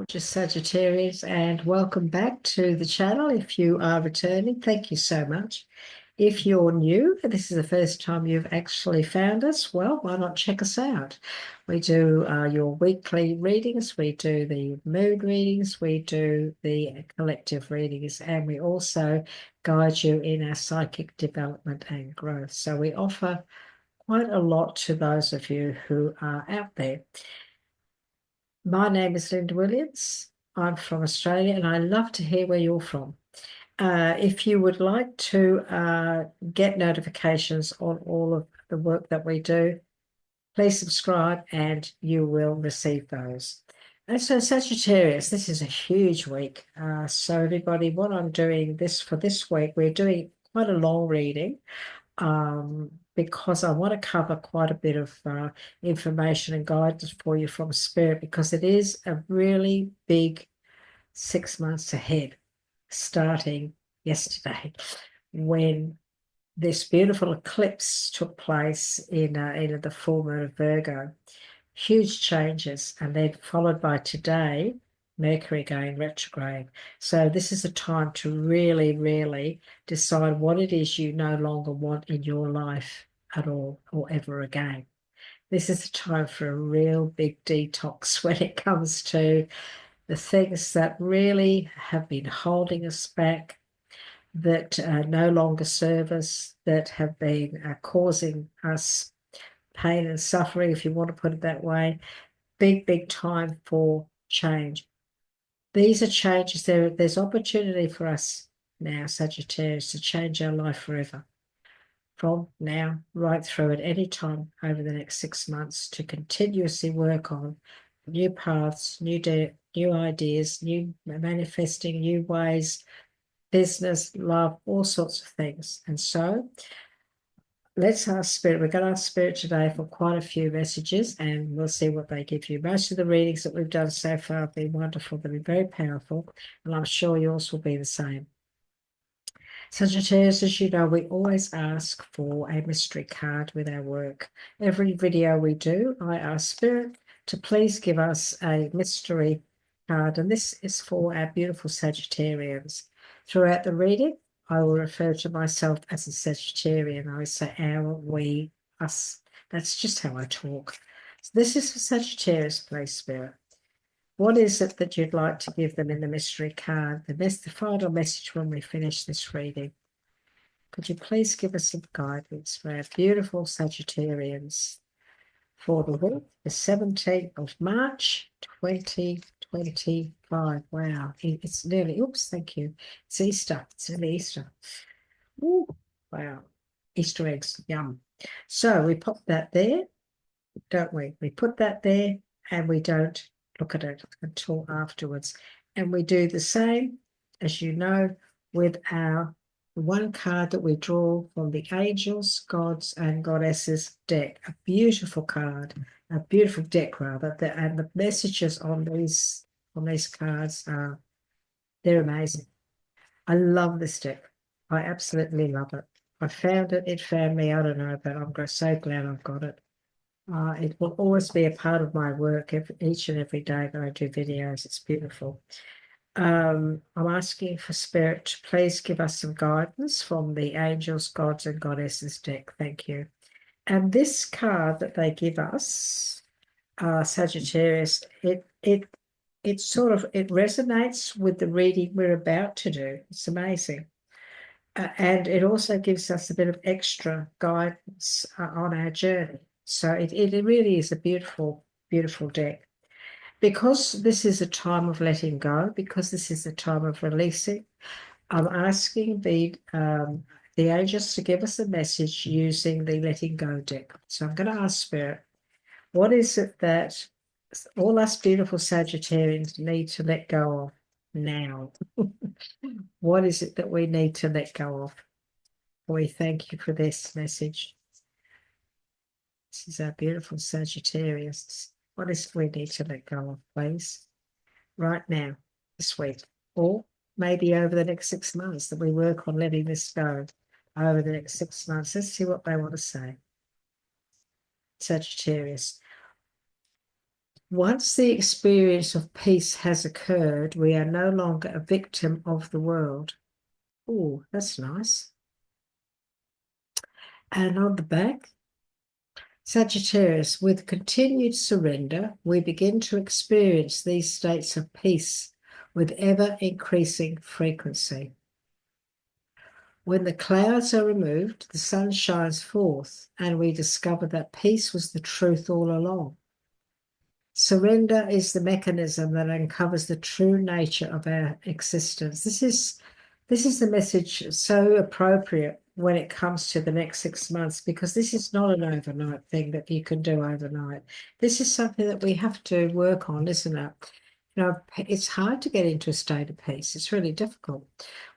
gorgeous Sagittarius, and welcome back to the channel. If you are returning, thank you so much. If you're new, this is the first time you've actually found us, well, why not check us out? We do your weekly readings, we do the mood readings, we do the collective readings, and we also guide you in our psychic development and growth. So we offer quite a lot to those of you who are out there. My name is Linda Williams. I'm from Australia, and I love to hear where you're from. If you would like to get notifications on all of the work that we do, please subscribe and you will receive those. And so Sagittarius, this is a huge week. So everybody, what I'm doing for this week, we're doing quite a long reading. Because I want to cover quite a bit of information and guidance for you from Spirit, because it is a really big 6 months ahead, starting yesterday, when this beautiful eclipse took place in the full moon of Virgo. Huge changes, and then followed by today, Mercury going retrograde. So this is a time to really, really decide what it is you no longer want in your life at all or ever again. This is a time for a real big detox when it comes to the things that really have been holding us back, that no longer serve us, that have been causing us pain and suffering, if you want to put it that way. Big time for change. These are changes. There's opportunity for us now, Sagittarius, to change our life forever. From now right through at any time over the next 6 months, to continuously work on new paths, new ideas, new manifesting, new ways, business, love, all sorts of things. And so let's ask Spirit. We're going to ask Spirit today for quite a few messages, and we'll see what they give you. Most of the readings that we've done so far have been wonderful. They've been very powerful, and I'm sure yours will be the same. Sagittarius, as you know, we always ask for a mystery card with our work. Every video we do, I ask Spirit to please give us a mystery card, and this is for our beautiful Sagittarians. Throughout the reading, I will refer to myself as a Sagittarian. I say our, we, us. That's just how I talk. So this is for Sagittarius, please, Spirit. What is it that you'd like to give them in the mystery card? The final message when we finish this reading. Could you please give us some guidance for our beautiful Sagittarians for the week, the 17th of March, 2025. Wow, it's nearly, oops, thank you. It's Easter. It's nearly Easter. Ooh, wow. Easter eggs, yum. So we pop that there, don't we? We put that there and we don't look at it until afterwards. And we do the same, as you know, with our one card that we draw from the Angels, Gods, and Goddesses deck. A beautiful card, a beautiful deck rather. And the messages on these cards are, they're amazing. I love this deck. I absolutely love it. I found it, it found me, I don't know, but I'm so glad I've got it. It will always be a part of my work each and every day that I do videos. It's beautiful. I'm asking for Spirit to please give us some guidance from the Angels, Gods, and Goddesses deck. Thank you. And this card that they give us, Sagittarius, it resonates with the reading we're about to do. It's amazing. And it also gives us a bit of extra guidance on our journey. So it really is a beautiful, beautiful deck. Because this is a time of letting go, because this is a time of releasing, I'm asking the angels to give us a message using the letting go deck. So I'm going to ask Spirit, what is it that all us beautiful Sagittarians need to let go of now? What is it that we need to let go of? We thank you for this message. This is our beautiful Sagittarius. What is it we need to let go of, please? Right now, this week, or maybe over the next 6 months, that we work on letting this go over the next 6 months. Let's see what they want to say. Sagittarius. Once the experience of peace has occurred, we are no longer a victim of the world. Oh, that's nice. And on the back, Sagittarius, with continued surrender, we begin to experience these states of peace with ever increasing frequency. When the clouds are removed, the sun shines forth, and we discover that peace was the truth all along. Surrender is the mechanism that uncovers the true nature of our existence. This is the message so appropriate when it comes to the next 6 months, because this is not an overnight thing that you can do overnight. This is something that we have to work on, isn't it? You know, it's hard to get into a state of peace. It's really difficult.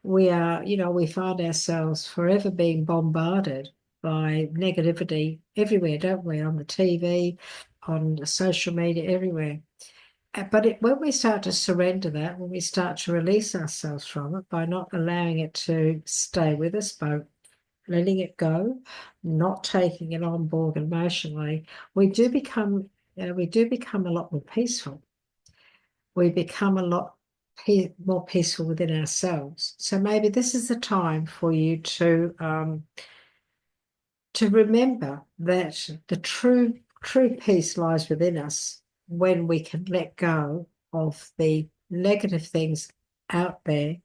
We are, we find ourselves forever being bombarded by negativity everywhere, don't we? On the TV, on social media, everywhere. But when we start to surrender that, when we start to release ourselves from it by not allowing it to stay with us, by letting it go, not taking it on board emotionally, we do become a lot more peaceful. We become a lot more peaceful within ourselves. So maybe this is the time for you to remember that the true peace lies within us when we can let go of the negative things out there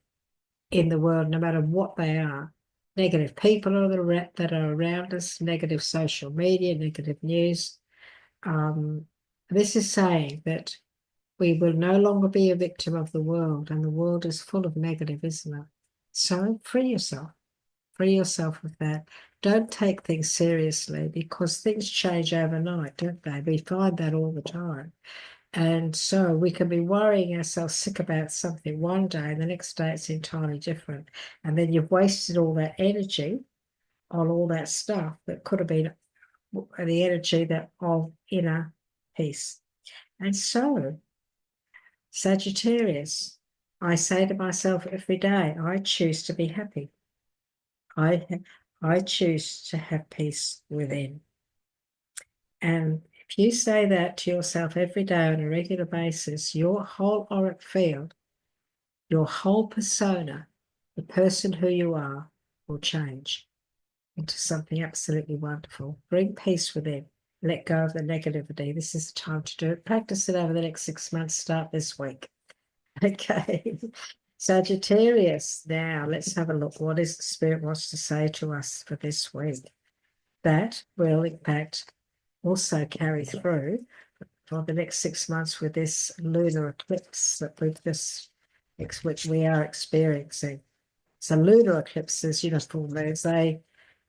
in the world, no matter what they are. Negative people that are around us, negative social media, negative news. This is saying that we will no longer be a victim of the world, and the world is full of negative, isn't it? So free yourself. Free yourself of that. Don't take things seriously, because things change overnight, don't they? We find that all the time. And so we can be worrying ourselves sick about something one day, and the next day it's entirely different. And then you've wasted all that energy on all that stuff that could have been the energy of inner peace. And so, Sagittarius, I say to myself every day, I choose to be happy. I choose to have peace within. And if you say that to yourself every day on a regular basis, your whole auric field, your whole persona, the person who you are, will change into something absolutely wonderful. Bring peace within. Let go of the negativity. This is the time to do it. Practice it over the next 6 months. Start this week. Okay. Sagittarius, now let's have a look. What is the Spirit wants to say to us for this week? That will, in fact, also carry through for the next 6 months with this lunar eclipse that which we are experiencing. So lunar eclipses, full moons,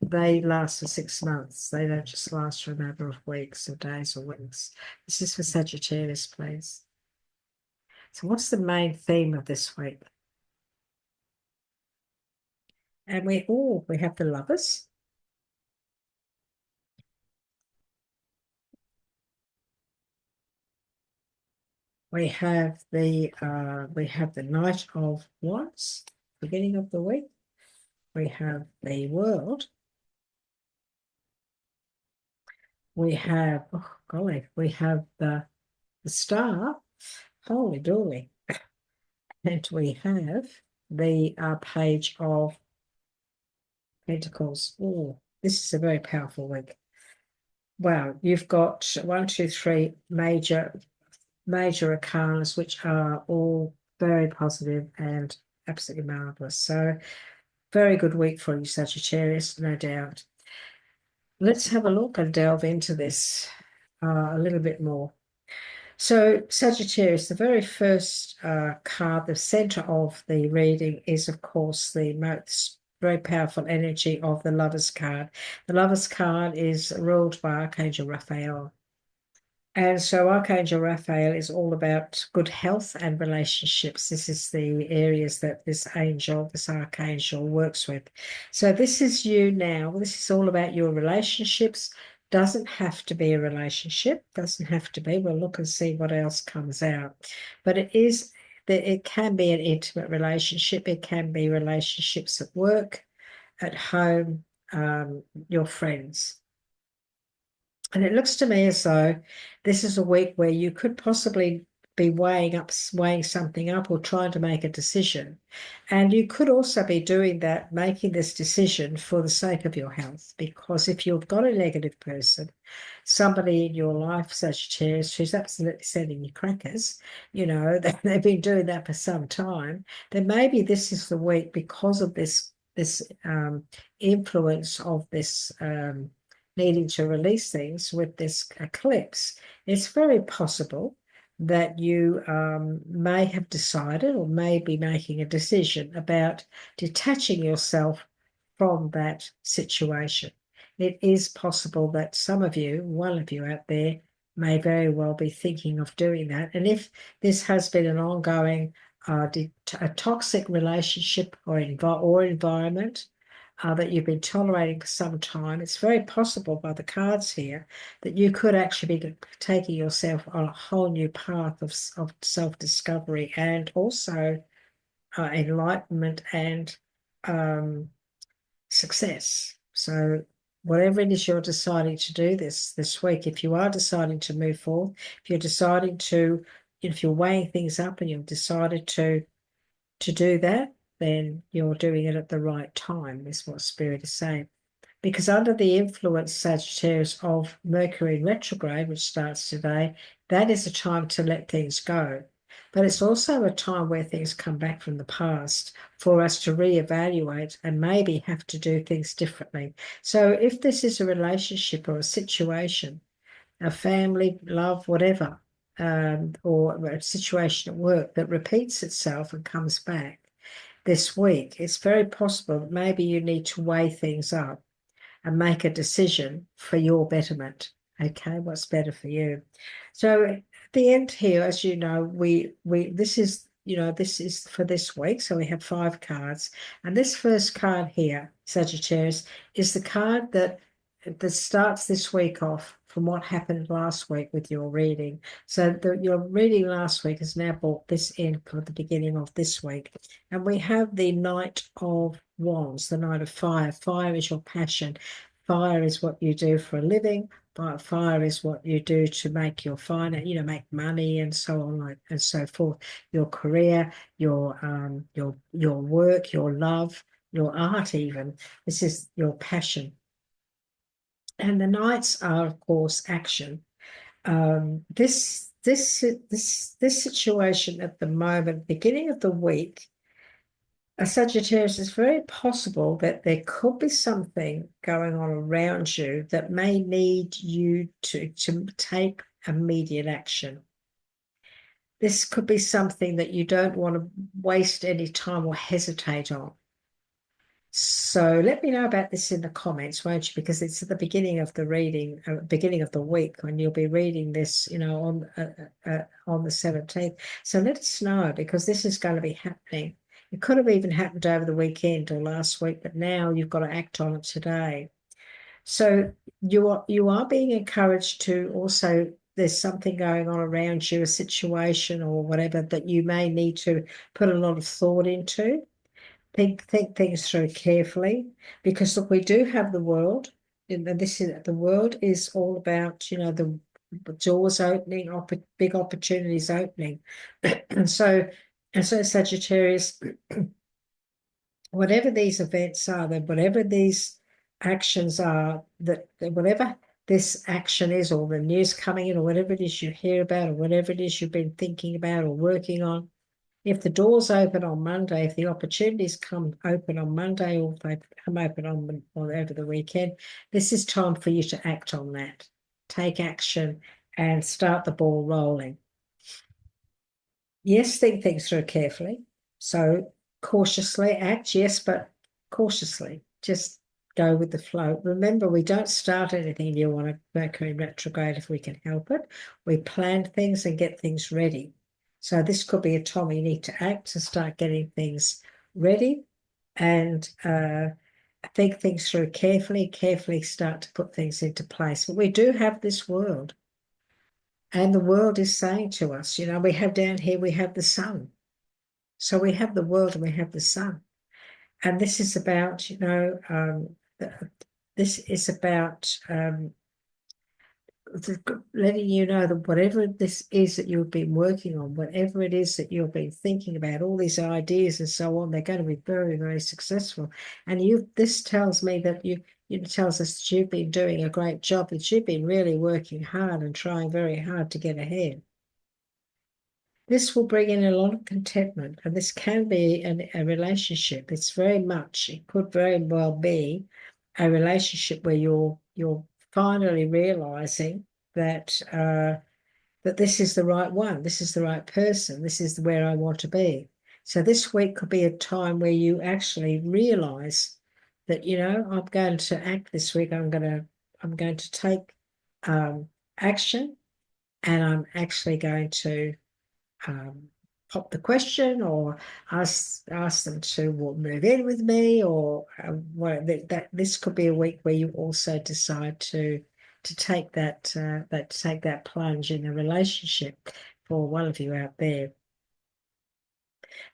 they last for 6 months. They don't just last for a number of weeks or days or weeks. This is for Sagittarius, please. So what's the main theme of this week? And we have the Lovers. We have the Knight of Wands, beginning of the week. We have the World. We have, oh golly, we have the Star. Holy dooly. And we have the Page of Pentacles. Oh, this is a very powerful week. Wow, you've got 1, 2, 3 major arcanas, which are all very positive and absolutely marvelous. So very good week for you, Sagittarius, no doubt. Let's have a look and delve into this a little bit more. So Sagittarius, the very first card, the center of the reading is, of course, the most very powerful energy of the Lovers card. The Lovers card is ruled by Archangel Raphael. And so Archangel Raphael is all about good health and relationships. This is the areas that this archangel works with. So this is you now. This is all about your relationships. Doesn't have to be a relationship. Doesn't have to be. We'll look and see what else comes out. But it can be an intimate relationship. It can be relationships at work, at home, your friends. And it looks to me as though this is a week where you could possibly be weighing something up or trying to make a decision. And you could also be doing that, making this decision for the sake of your health. Because if you've got a negative person, somebody in your life, Sagittarius, who's absolutely sending you crackers, they've been doing that for some time, then maybe this is the week because of this influence of this needing to release things with this eclipse. It's very possible that you may have decided or may be making a decision about detaching yourself from that situation. It is possible that some of you, one of you out there, may very well be thinking of doing that. And if this has been an ongoing a toxic relationship or environment, that you've been tolerating for some time, it's very possible by the cards here that you could actually be taking yourself on a whole new path of self-discovery and also enlightenment and success. So whatever it is you're deciding to do this week, if you are deciding to move forward, if you're weighing things up and you've decided to do that, then you're doing it at the right time, is what Spirit is saying. Because under the influence, Sagittarius, of Mercury in retrograde, which starts today, that is a time to let things go. But it's also a time where things come back from the past for us to reevaluate and maybe have to do things differently. So if this is a relationship or a situation, a family, love, whatever, or a situation at work that repeats itself and comes back this week, it's very possible that maybe you need to weigh things up and make a decision for your betterment. Okay, what's better for you? So at the end here, as you know, we this is for this week. So we have 5 cards, and this first card here, Sagittarius, is the card that starts this week off from what happened last week with your reading. So your reading last week has now brought this in for the beginning of this week. And we have the Knight of Wands, the Knight of Fire. Fire is your passion. Fire is what you do for a living. Fire is what you do to make your finance, make money and so on and so forth. Your career, your work, your love, your art even. This is your passion. And the Knights are, of course, action. This situation at the moment, beginning of the week, a Sagittarius, is very possible that there could be something going on around you that may need you to take immediate action. This could be something that you don't want to waste any time or hesitate on. So let me know about this in the comments, won't you? Because it's at the beginning of the reading, beginning of the week, when you'll be reading this, on the 17th. So let us know, because this is going to be happening. It could have even happened over the weekend or last week, but now you've got to act on it today. So you are being encouraged to also, there's something going on around you, a situation or whatever, that you may need to put a lot of thought into. Think things through carefully, because look, we do have the world, and the world is all about the doors opening, big opportunities opening, and so Sagittarius, whatever these events are, that whatever these actions are, that whatever this action is, or the news coming in, or whatever it is you hear about, or whatever it is you've been thinking about or working on, if the doors open on Monday, if the opportunities come open on Monday, or if they come open or over the weekend, this is time for you to act on that. Take action and start the ball rolling. Yes, think things through carefully. So cautiously act, yes, but cautiously. Just go with the flow. Remember, we don't start anything new on a Mercury retrograde if we can help it. We plan things and get things ready. So this could be a time you need to act to start getting things ready and think things through carefully start to put things into place. But we do have this world, and the world is saying to us, we have down here, we have the sun. So we have the world and we have the sun. And this is about, this is about letting you know that whatever this is that you've been working on, whatever it is that you've been thinking about, all these ideas and so on, they're going to be very, very successful. And this tells me that it tells us that you've been doing a great job, that you've been really working hard and trying very hard to get ahead. This will bring in a lot of contentment, and this can be a relationship. It could very well be a relationship where you're finally realizing that that this is the right one, this is the right person, this is where I want to be. So this week could be a time where you actually realize that, I'm going to act this week. I'm going to take action, and I'm actually going to pop the question or ask them to move in with me, or that this could be a week where you also decide to take that plunge in a relationship for one of you out there.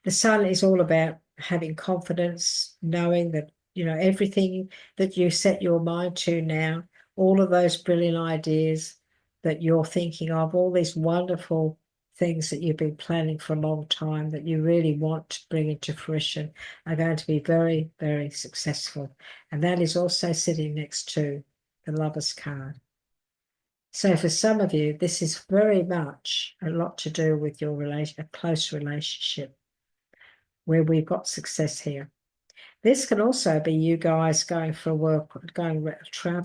The sun is all about having confidence, knowing that everything that you set your mind to now, all of those brilliant ideas that you're thinking of, all these wonderful things that you've been planning for a long time that you really want to bring into fruition, are going to be very, very successful. And that is also sitting next to the Lover's card. So for some of you, this is very much a lot to do with your a close relationship where we've got success here. This can also be you guys going for work,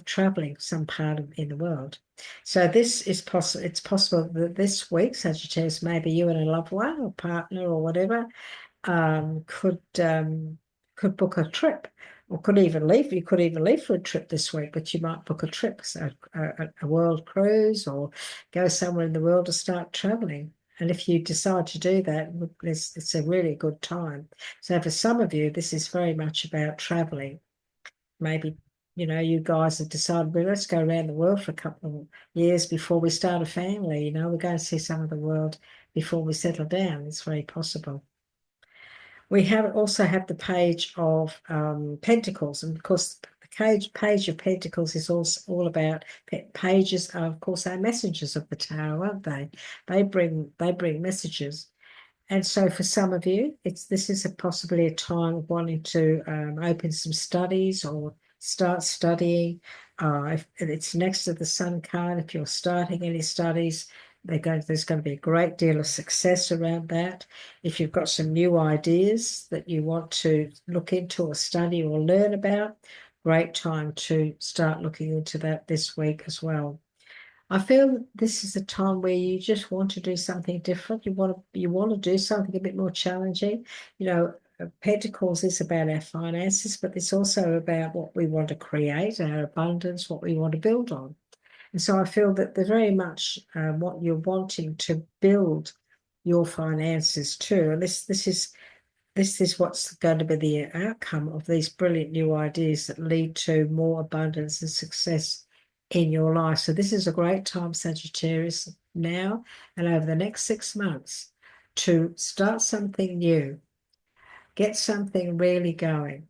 traveling some part in the world. So this is possible. It's possible that this week, Sagittarius, maybe you and a loved one or partner or whatever could book a trip, or could even leave. You could even leave for a trip this week, but you might book a trip, so a world cruise, or go somewhere in the world to start traveling. And if you decide to do that, it's a really good time. So for some of you, this is very much about traveling. Maybe, you guys have decided, well, let's go around the world for a couple of years before we start a family. We're going to see some of the world before we settle down. It's very possible. We also have the page of Pentacles, and of course the page of Pentacles is also all about pages. Of course, are messengers of the Tower, aren't they? They bring messages. And so for some of you, this is possibly a time of wanting to open some studies or start studying. If it's next to the Sun card, if you're starting any studies, there's going to be a great deal of success around that. If you've got some new ideas that you want to look into or study or learn about, great time to start looking into that this week as well. I feel this is a time where you just want to do something different. You want to do something a bit more challenging. Pentacles is about our finances, but it's also about what we want to create, our abundance, what we want to build on. And so I feel that they're very much what you're wanting to build your finances to. And this is what's going to be the outcome of these brilliant new ideas that lead to more abundance and success in your life. So this is a great time, Sagittarius, now and over the next 6 months, to start something new, get something really going,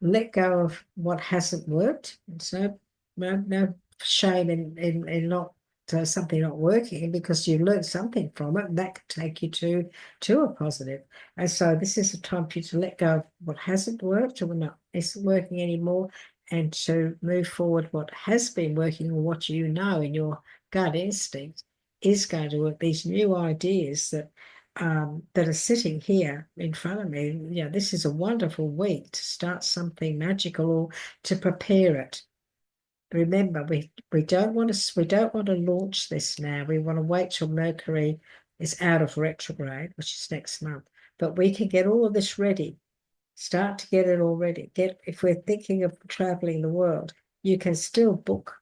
let go of what hasn't worked. So no shame in not something not working, because you learned something from it, and that could take you to a positive. And so this is a time for you to let go of what hasn't worked or not isn't working anymore, and to move forward what has been working, or what you know in your gut instinct is going to work. These new ideas that are sitting here in front of me. This is a wonderful week to start something magical, or to prepare it. Remember, we don't want to launch this now. We want to wait till Mercury is out of retrograde, which is next month. But we can get all of this ready. Start to get it all ready. If we're thinking of traveling the world, you can still book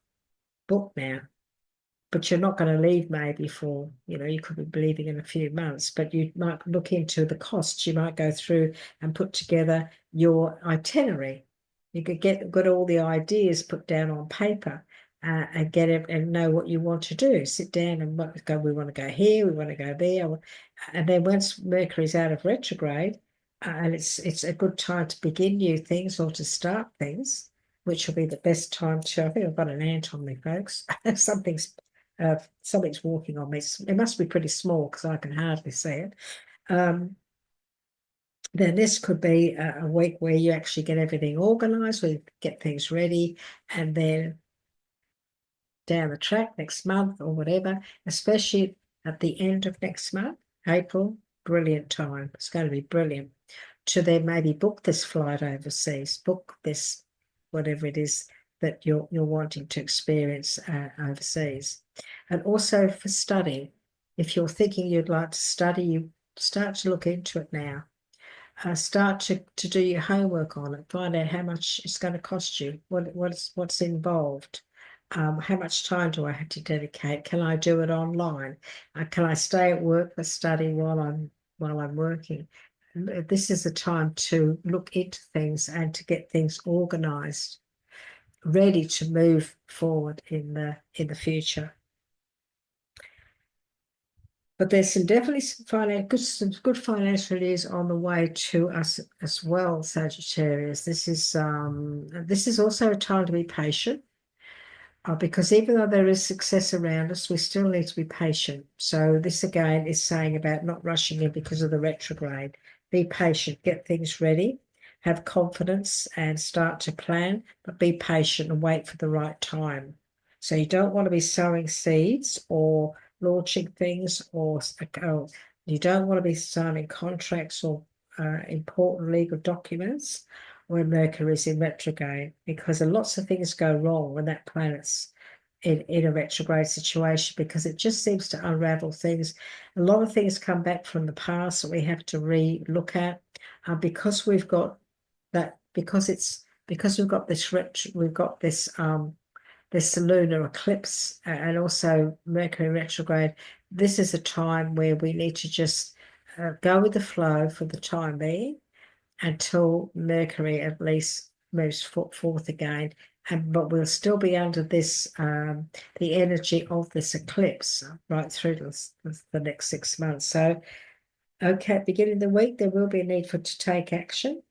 now. But you're not going to leave maybe for, you could be leaving in a few months, but you might look into the costs. You might go through and put together your itinerary. You could get all the ideas put down on paper and get it and know what you want to do. Sit down and go, we want to go here, we want to go there. And then once Mercury's out of retrograde, and it's a good time to begin new things or to start things, which will be the best time to, I think I've got an ant on me, folks. Something's walking on me. It must be pretty small because I can hardly see it. Then this could be a week where you actually get everything organized, where you get things ready, and then down the track next month or whatever, especially at the end of next month, April, brilliant time. It's going to be brilliant to then maybe book this flight overseas, book this, whatever it is that you're wanting to experience overseas. And also for study, if you're thinking you'd like to study, you start to look into it now. Start to do your homework on it. Find out how much it's going to cost you. What's involved. How much time do I have to dedicate? Can I do it online? Can I stay at work for study while I'm working? This is a time to look into things and to get things organized, ready to move forward in the future. But there's definitely some good financial news on the way to us as well, Sagittarius. This is also a time to be patient, because even though there is success around us, we still need to be patient. So this again is saying about not rushing in because of the retrograde. Be patient, get things ready, have confidence, and start to plan. But be patient and wait for the right time. So you don't want to be sowing seeds or launching things, or you don't want to be signing contracts or important legal documents when Mercury is in retrograde, because lots of things go wrong when that planet's in a retrograde situation, because it just seems to unravel things. A lot of things come back from the past that we have to re-look at, because we've got that, because we've got this lunar eclipse, and also Mercury retrograde. This is a time where we need to just go with the flow for the time being until Mercury at least moves forth again. But we'll still be under this, the energy of this eclipse right through the next 6 months. So, okay, beginning of the week, there will be a need to take action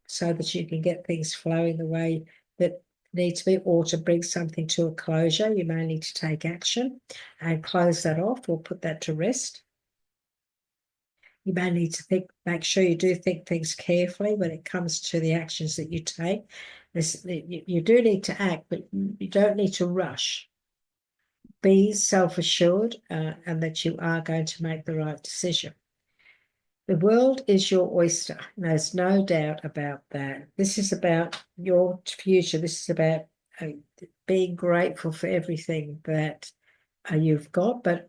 so that you can get things flowing the way that needs to be, or to bring something to a closure. You may need to take action and close that off or put that to rest. You may need to make sure you do think things carefully when it comes to the actions that you take. You do need to act, but you don't need to rush. Be self-assured, and that you are going to make the right decision. The world is your oyster. There's no doubt about that. This is about your future. This is about being grateful for everything that you've got, but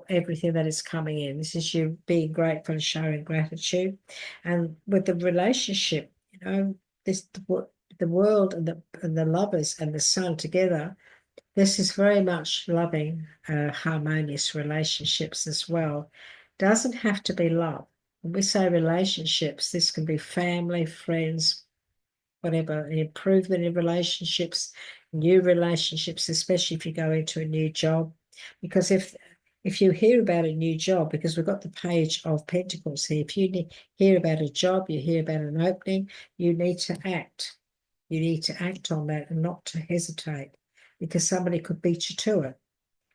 everything that is coming in. This is you being grateful and showing gratitude. And with the relationship, the world and the lovers and the sun together, this is very much loving, harmonious relationships as well. Doesn't have to be love. When we say relationships, this can be family, friends, whatever, improvement in relationships, new relationships, especially if you go into a new job. Because if you hear about a new job, because we've got the Page of Pentacles here, if you hear about a job, you hear about an opening, you need to act. You need to act on that and not to hesitate, because somebody could beat you to it.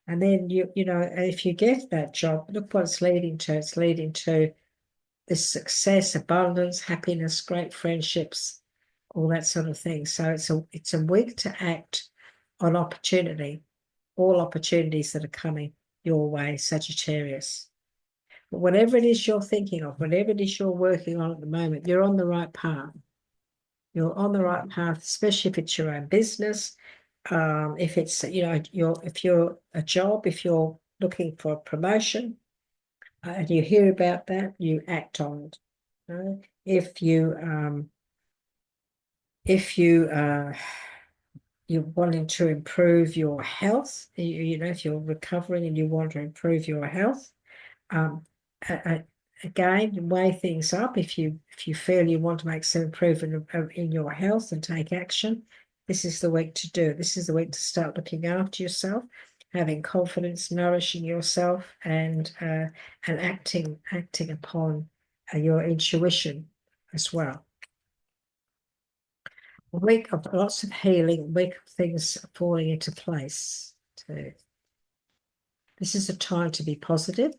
And then, if you get that job, look what it's leading to. It's leading to this success, abundance, happiness, great friendships, all that sort of thing. So it's a week to act on opportunity, all opportunities that are coming your way, Sagittarius. But whatever it is you're thinking of, whatever it is you're working on at the moment, you're on the right path. You're on the right path, especially if it's your own business. If it's, if you're a job, if you're looking for a promotion, and you hear about that, you act on it. You're wanting to improve your health, if you're recovering and you want to improve your health, again, weigh things up. If you feel you want to make some improvement in your health and take action, this is the week to do. This is the week to start looking after yourself, having confidence, nourishing yourself, and acting upon your intuition as well. A week of lots of healing, a week of things falling into place too. This is a time to be positive.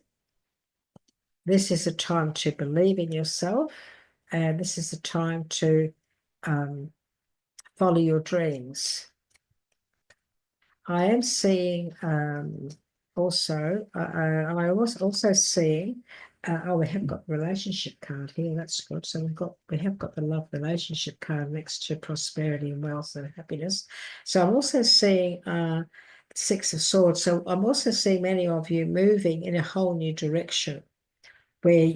This is a time to believe in yourself. And this is a time to follow your dreams. I am seeing also, I was also seeing, oh, we have got the relationship card here. That's good. So we have got the love relationship card next to prosperity and wealth and happiness. So I'm also seeing Six of Swords. So I'm also seeing many of you moving in a whole new direction, where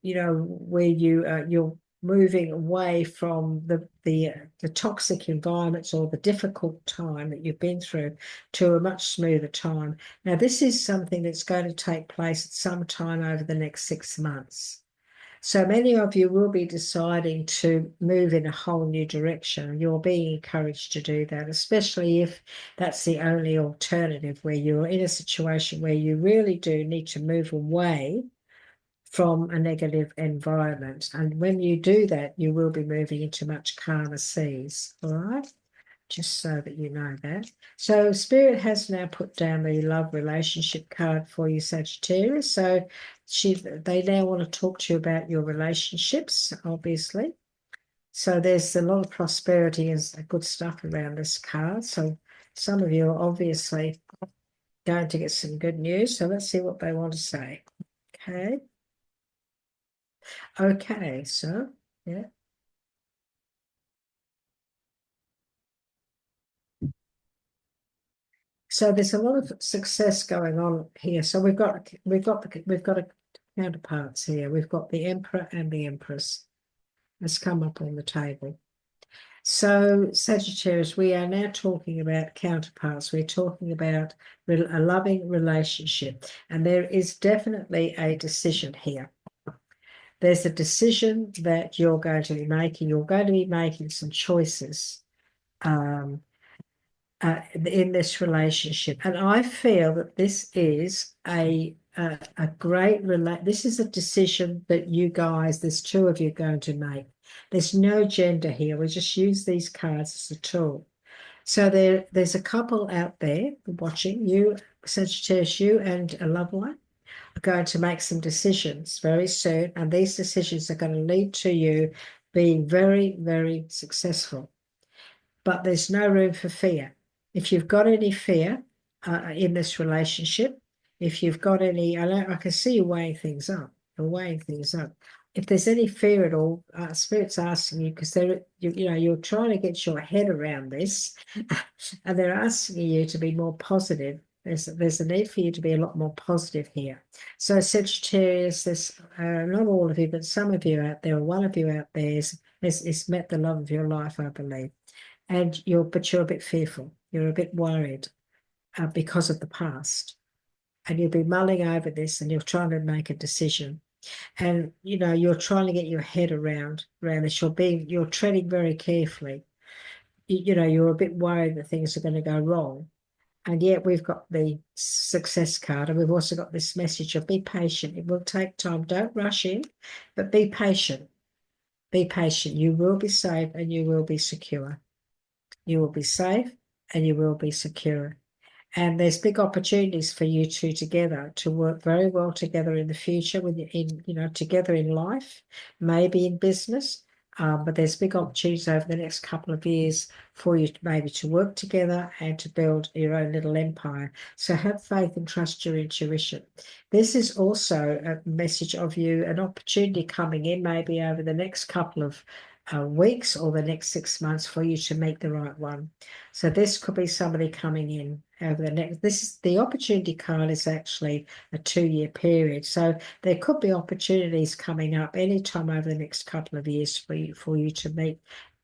where you're moving away from the toxic environments or the difficult time that you've been through to a much smoother time. Now, this is something that's going to take place at some time over the next 6 months. So many of you will be deciding to move in a whole new direction. You're being encouraged to do that, especially if that's the only alternative, where you're in a situation where you really do need to move away from a negative environment. And when you do that, you will be moving into much calmer seas. All right. Just so that you know that. So Spirit has now put down the love relationship card for you, Sagittarius. So they now want to talk to you about your relationships, obviously. So there's a lot of prosperity and good stuff around this card. So some of you are obviously going to get some good news. So let's see what they want to say. Okay. Okay, so yeah. So there's a lot of success going on here. So we've got a counterparts here. We've got the Emperor and the Empress. Let's come up on the table. So Sagittarius, we are now talking about counterparts. We're talking about a loving relationship, and there is definitely a decision here. There's a decision that you're going to be making. You're going to be making some choices in this relationship, and I feel that this is a great this is a decision that you guys, there's two of you going to make. There's no gender here. We just use these cards as a tool. So there's a couple out there watching you, Sagittarius, you and a loved one are going to make some decisions very soon, and these decisions are going to lead to you being very, very successful. But there's no room for fear. If you've got any fear in this relationship, if you've got any, I can see you weighing things up. You're weighing things up. If there's any fear at all, Spirit's asking you, because you're trying to get your head around this, and they're asking you to be more positive. There's a need for you to be a lot more positive here. So Sagittarius, there's not all of you, but some of you out there, or one of you out there is met the love of your life, I believe. And you're a bit fearful. You're a bit worried because of the past. And you'll be mulling over this, and you're trying to make a decision. And you're trying to get your head around this. You're treading very carefully. You're a bit worried that things are going to go wrong. And yet we've got the success card, and we've also got this message of be patient. It will take time. Don't rush in, but be patient. Be patient. You will be safe and you will be secure. You will be safe and you will be secure. And there's big opportunities for you two together to work very well together in the future, together in life, maybe in business. But there's big opportunities over the next couple of years for you maybe to work together and to build your own little empire. So have faith and trust your intuition. This is also a message of you, an opportunity coming in maybe over the next couple of weeks or the next 6 months for you to meet the right one. So this could be somebody coming in over the next. The opportunity card is actually a 2-year period. So there could be opportunities coming up anytime over the next couple of years for you to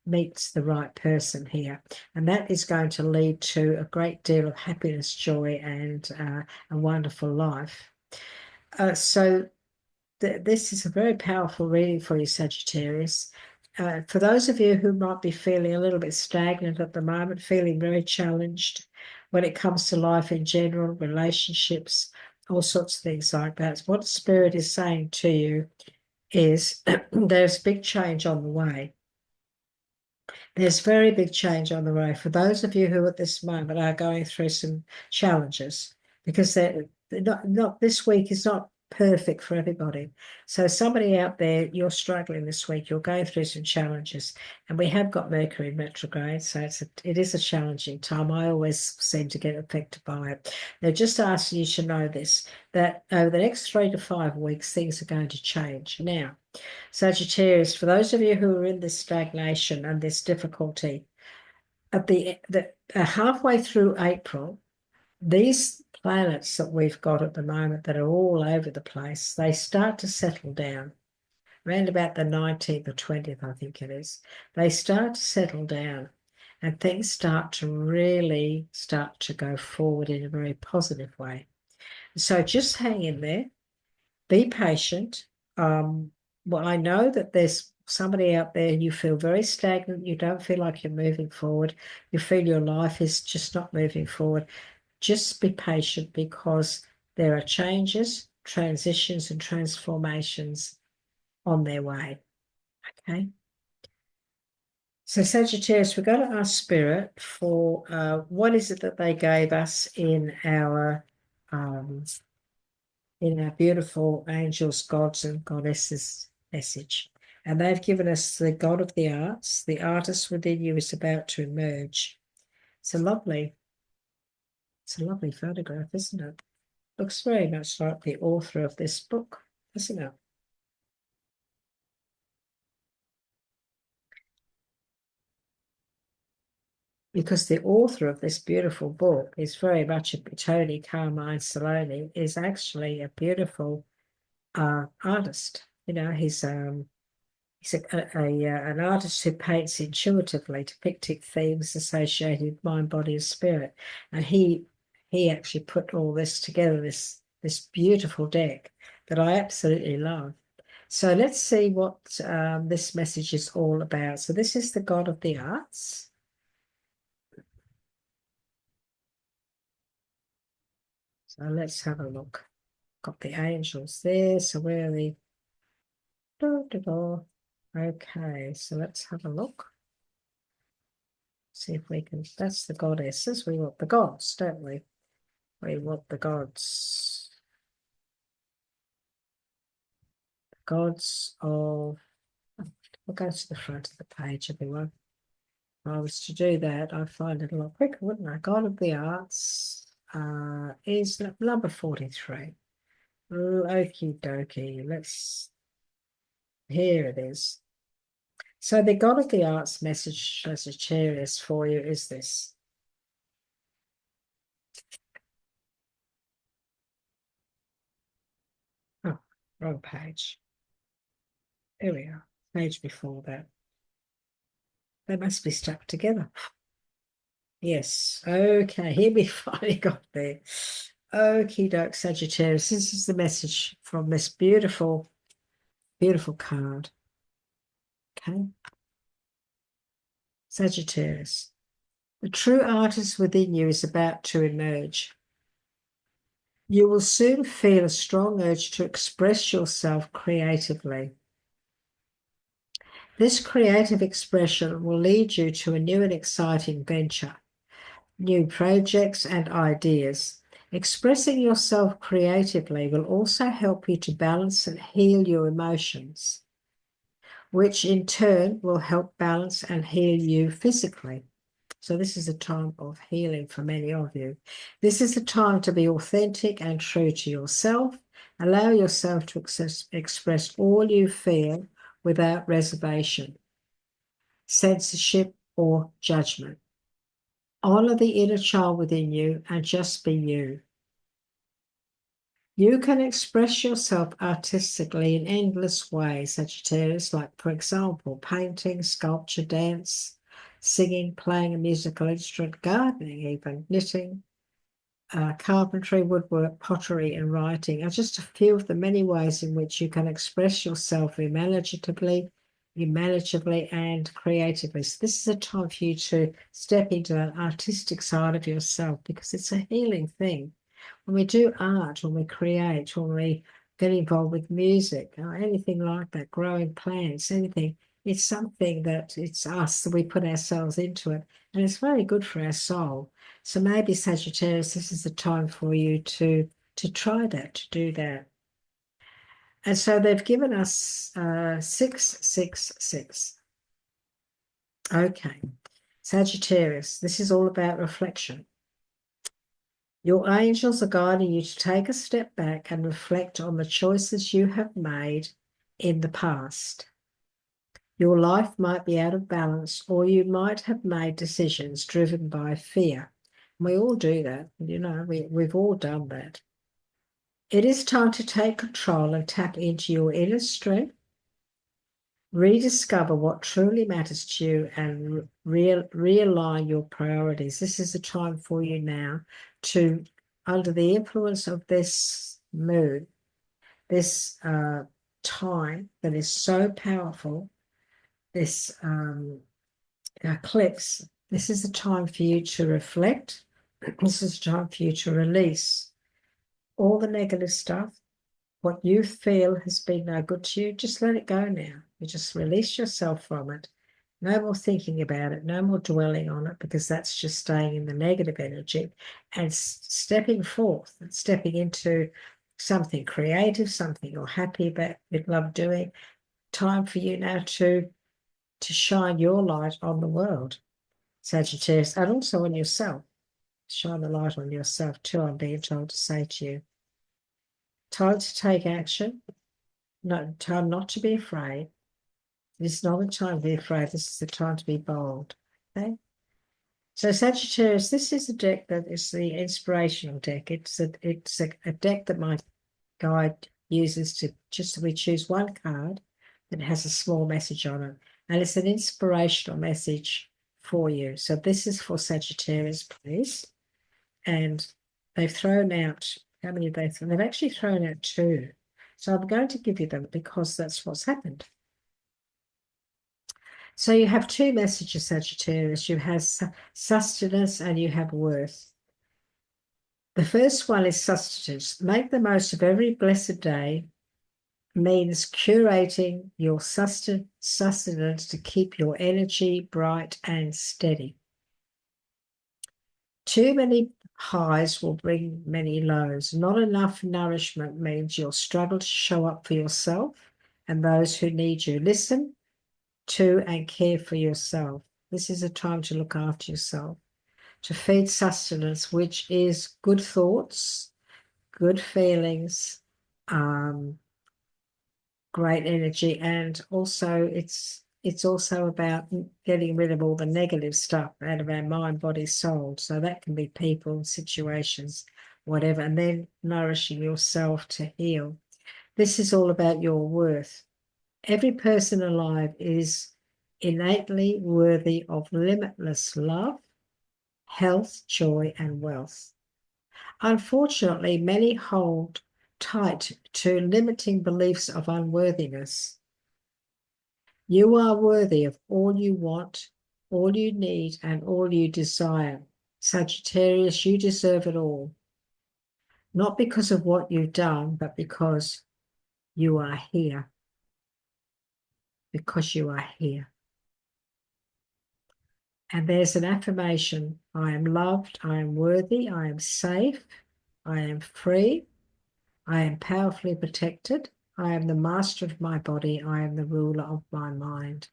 meet the right person here, and that is going to lead to a great deal of happiness, joy, and a wonderful life. So this is a very powerful reading for you, Sagittarius. For those of you who might be feeling a little bit stagnant at the moment, feeling very challenged when it comes to life in general, relationships, all sorts of things like that, what Spirit is saying to you is there's big change on the way. There's very big change on the way for those of you who at this moment are going through some challenges, because they're not this week is not perfect for everybody. So somebody out there, you're struggling this week, you're going through some challenges, and we have got Mercury in retrograde, so it is a challenging time. I always seem to get affected by it. They're just asking you to know this, that over the next 3 to 5 weeks, things are going to change. Now, Sagittarius, for those of you who are in this stagnation and this difficulty, at the halfway through April, these planets that we've got at the moment that are all over the place, they start to settle down. Around about the 19th or 20th, I think it is, they start to settle down and things start to really start to go forward in a very positive way. So just hang in there. Be patient. Well, I know that there's somebody out there, you feel very stagnant, you don't feel like you're moving forward, you feel your life is just not moving forward. Just be patient, because there are changes, transitions, and transformations on their way. Okay. So Sagittarius, we're going to ask Spirit for what is it that they gave us in our beautiful angels, gods, and goddesses message. And they've given us the God of the arts. The artist within you is about to emerge. It's a lovely photograph, isn't it? Looks very much like the author of this book, doesn't it? Because the author of this beautiful book is very much Tony Carmine Saloni, is actually a beautiful artist. You know, he's an artist who paints intuitively, depicting themes associated with mind, body, and spirit. And he actually put all this together, this beautiful deck that I absolutely love. So let's see what this message is all about. So this is the God of the arts. So let's have a look. Got the angels there. So where are the... Okay, so let's have a look. See if we can... That's the goddesses. We want the gods, don't we? We want the gods. The gods of... We'll go to the front of the page, everyone. If I was to do that, I'd find it a lot quicker, wouldn't I? God of the arts is number 43. Okie dokie. Let's... Here it is. So the God of the arts message, Sagittarius, for you is this. Oh, wrong page. Here we are. Page before that. They must be stuck together. Yes. Okay. Here we finally got there. Okie doke, Sagittarius. This is the message from this beautiful, beautiful card. Okay. Sagittarius. The true artist within you is about to emerge. You will soon feel a strong urge to express yourself creatively. This creative expression will lead you to a new and exciting venture, new projects and ideas. Expressing yourself creatively will also help you to balance and heal your emotions, which in turn will help balance and heal you physically. So this is a time of healing for many of you. This is a time to be authentic and true to yourself. Allow yourself to express all you feel without reservation, censorship, or judgment. Honor the inner child within you and just be you. You can express yourself artistically in endless ways, Sagittarius, like, for example, painting, sculpture, dance, singing, playing a musical instrument, gardening even, knitting, carpentry, woodwork, pottery, and writing are just a few of the many ways in which you can express yourself imaginatively and creatively. So this is a time for you to step into that artistic side of yourself, because it's a healing thing. When we do art, when we create, when we get involved with music or anything like that, growing plants, anything, It's something that it's us that we put ourselves into it, and it's very good for our soul. So maybe Sagittarius, this is the time for you to try that, to do that. And so they've given us 666. Okay, Sagittarius, this is all about reflection. Your angels are guiding you to take a step back and reflect on the choices you have made in the past. Your life might be out of balance, or you might have made decisions driven by fear. We all do that, you know, we've all done that. It is time to take control and tap into your inner strength, rediscover what truly matters to you, and realign your priorities. This is the time for you now to, under the influence of this moon, this time that is so powerful, this eclipse, this is the time for you to reflect. This is the time for you to release all the negative stuff. What you feel has been no good to you, just let it go now. You just release yourself from it. No more thinking about it, no more dwelling on it, because that's just staying in the negative energy, and stepping forth and stepping into something creative, something you're happy about, you love doing. Time for you now to shine your light on the world, Sagittarius, and also on yourself. Shine the light on yourself too, I'm being told to say to you. Time to take action. No, time not to be afraid. This is not a time to be afraid. This is the time to be bold. Okay? So Sagittarius, this is a deck that is the inspirational deck. It's a deck that my guide uses to just, we choose one card that has a small message on it. And it's an inspirational message for you. So this is for Sagittarius, please. And they've thrown out, how many have they thrown? They've actually thrown out 2. So I'm going to give you them because that's what's happened. So you have 2 messages, Sagittarius. You have sustenance and you have worth. The first one is sustenance. Make the most of every blessed day means curating your sustenance to keep your energy bright and steady. Too many highs will bring many lows. Not enough nourishment means you'll struggle to show up for yourself and those who need you. Listen to and care for yourself. This is a time to look after yourself, to feed sustenance, which is good thoughts, good feelings, great energy, and also it's also about getting rid of all the negative stuff out of our mind, body, soul. So that can be people, situations, whatever, and then nourishing yourself to heal. This is all about your worth. Every person alive is innately worthy of limitless love, health, joy, and wealth. Unfortunately, many hold tight to limiting beliefs of unworthiness. You are worthy of all you want, all you need, and all you desire. Sagittarius, you deserve it all. Not because of what you've done, but because you are here. Because you are here. And there's an affirmation. I am loved, I am worthy, I am safe, I am free, I am powerfully protected, I am the master of my body, I am the ruler of my mind.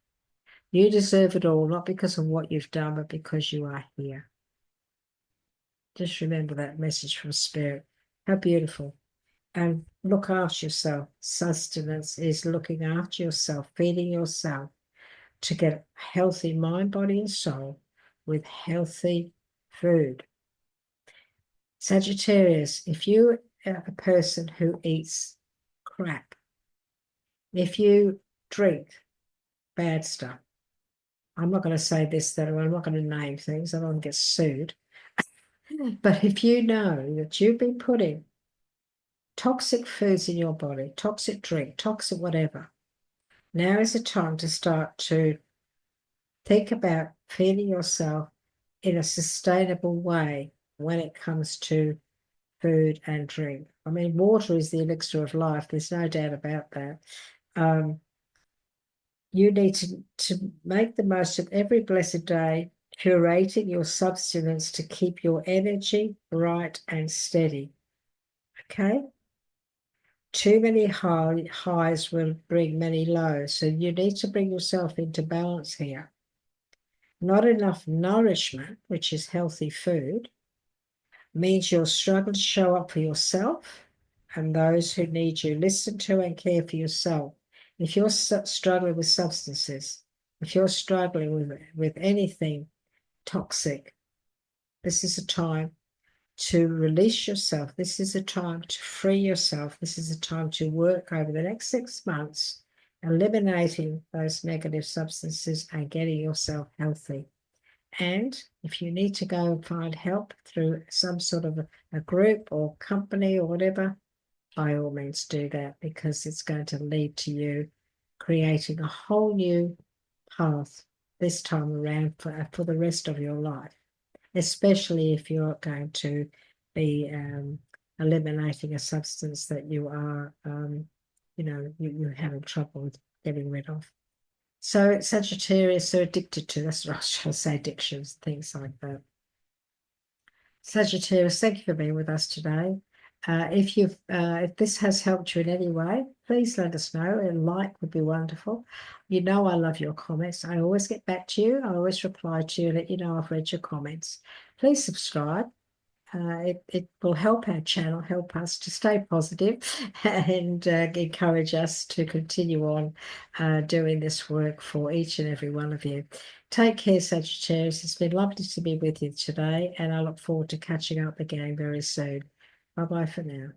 You deserve it all, not because of what you've done, but because you are here. Just remember that message from Spirit. How beautiful. And look after yourself. Sustenance is looking after yourself, feeding yourself to get a healthy mind, body, and soul with healthy food. Sagittarius, if you are a person who eats crap, if you drink bad stuff, I'm not going to say this, that, or I'm not going to name things, I don't want to get sued. But if you know that you've been putting toxic foods in your body, toxic drink, toxic whatever, now is the time to start to think about feeding yourself in a sustainable way when it comes to food and drink. I mean, water is the elixir of life. There's no doubt about that. You need to make the most of every blessed day, curating your substance to keep your energy bright and steady. Okay? Too many highs will bring many lows. So you need to bring yourself into balance here. Not enough nourishment, which is healthy food, means you'll struggle to show up for yourself and those who need you. Listen to and care for yourself. If you're struggling with substances, if you're struggling with anything toxic, this is a time to release yourself. This is a time to free yourself. This is a time to work over the next 6 months, eliminating those negative substances and getting yourself healthy. And if you need to go and find help through some sort of a group or company or whatever, by all means do that, because it's going to lead to you creating a whole new path this time around for the rest of your life, especially if you're going to be eliminating a substance that you are, you're having trouble with getting rid of. So Sagittarius are addicted to, that's what I was trying to say, addictions, things like that. Sagittarius, thank you for being with us today. If this has helped you in any way, please let us know. A like would be wonderful. You know I love your comments. I always get back to you. I always reply to you, let you know I've read your comments. Please subscribe. It will help our channel, help us to stay positive and encourage us to continue on doing this work for each and every one of you. Take care, Sagittarius. It's been lovely to be with you today, and I look forward to catching up again very soon. Bye-bye for now.